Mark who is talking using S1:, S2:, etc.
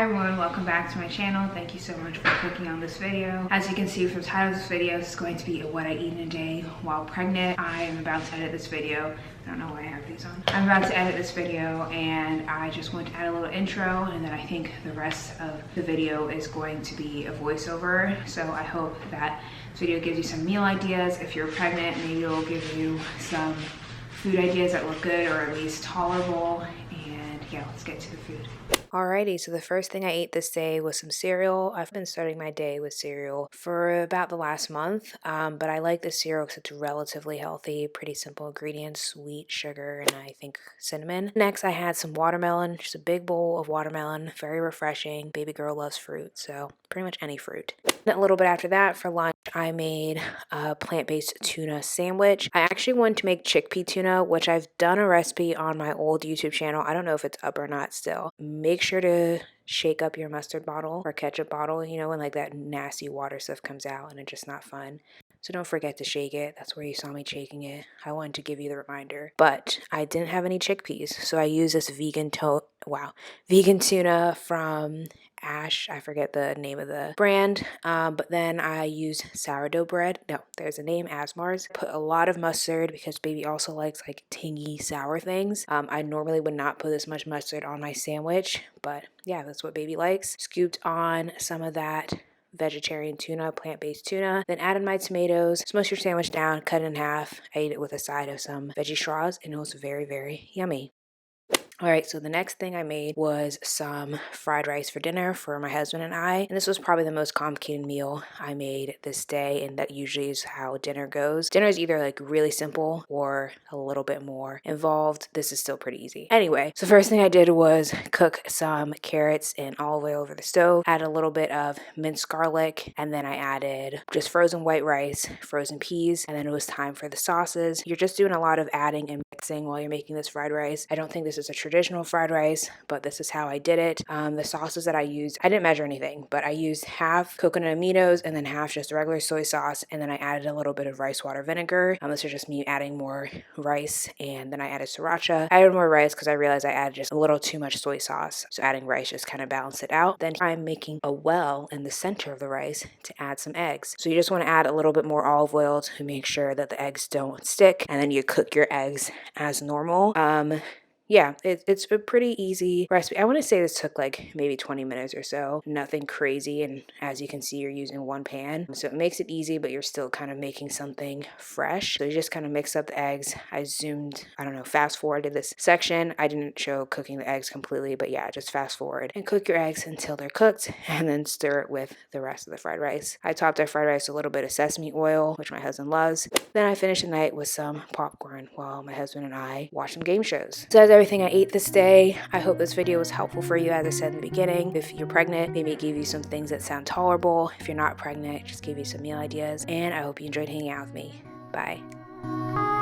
S1: everyone, welcome back to my channel. Thank you so much for clicking on this video. As you can see from the title of this video, it's going to be what I eat in a day while pregnant. I am about to edit this video. I don't know why I have these on. I'm about to edit this video and I just want to add a little intro, and then I think the rest of the video is going to be a voiceover. So I hope that this video gives you some meal ideas. If you're pregnant, maybe it'll give you some food ideas that look good or at least tolerable. And yeah, let's get to the food. Alrighty, so the first thing I ate this day was some cereal. I've been starting my day with cereal for about the last month, but I like this cereal because it's relatively healthy, pretty simple ingredients, sweet, sugar, and I think cinnamon. Next, I had some watermelon, just a big bowl of watermelon, very refreshing. Baby girl loves fruit, so pretty much any fruit. And a little bit after that, for lunch, I made a plant-based tuna sandwich. I actually wanted to make chickpea tuna, which I've done a recipe on my old YouTube channel. I don't know if it's up or not still. Make sure to shake up your mustard bottle or ketchup bottle, you know, when like that nasty water stuff comes out and it's just not fun. So don't forget to shake it. That's where you saw me shaking it. I wanted to give you the reminder. But I didn't have any chickpeas, so I used this vegan tuna from Ash. I forget the name of the brand. But then I used sourdough bread. No, there's a name, Asmar's. Put a lot of mustard because baby also likes like tangy sour things. I normally would not put this much mustard on my sandwich, but yeah, that's what baby likes. Scooped on some of that vegetarian tuna, plant-based tuna, then added my tomatoes, smushed your sandwich down, cut it in half. I ate it with a side of some veggie straws, and it was very, very yummy. All right, so the next thing I made was some fried rice for dinner for my husband and I. And this was probably the most complicated meal I made this day, and that usually is how dinner goes. Dinner is either like really simple or a little bit more involved. This is still pretty easy. Anyway, so first thing I did was cook some carrots in olive oil over the stove, add a little bit of minced garlic, and then I added just frozen white rice, frozen peas, and then it was time for the sauces. You're just doing a lot of adding and mixing while you're making this fried rice. I don't think this is a traditional fried rice, but this is how I did it. The sauces that I used, I didn't measure anything, but I used half coconut aminos and then half just regular soy sauce, and then I added a little bit of rice water vinegar. This is just me adding more rice, and then I added sriracha. I added more rice because I realized I added just a little too much soy sauce, so adding rice just kind of balanced it out. Then I'm making a well in the center of the rice to add some eggs. So you just want to add a little bit more olive oil to make sure that the eggs don't stick, and then you cook your eggs as normal. Yeah, it's a pretty easy recipe. I want to say this took like maybe 20 minutes or so. Nothing crazy, and as you can see, you're using one pan. So it makes it easy, but you're still kind of making something fresh. So you just kind of mix up the eggs. I fast forwarded this section. I didn't show cooking the eggs completely, but yeah, just fast forward and cook your eggs until they're cooked, and then stir it with the rest of the fried rice. I topped our fried rice with a little bit of sesame oil, which my husband loves. Then I finished the night with some popcorn while my husband and I watched some game shows. So that's everything I ate this day. I hope this video was helpful for you. As I said in the beginning, if you're pregnant, maybe it gave you some things that sound tolerable. If you're not pregnant, just gave you some meal ideas. And I hope you enjoyed hanging out with me. Bye.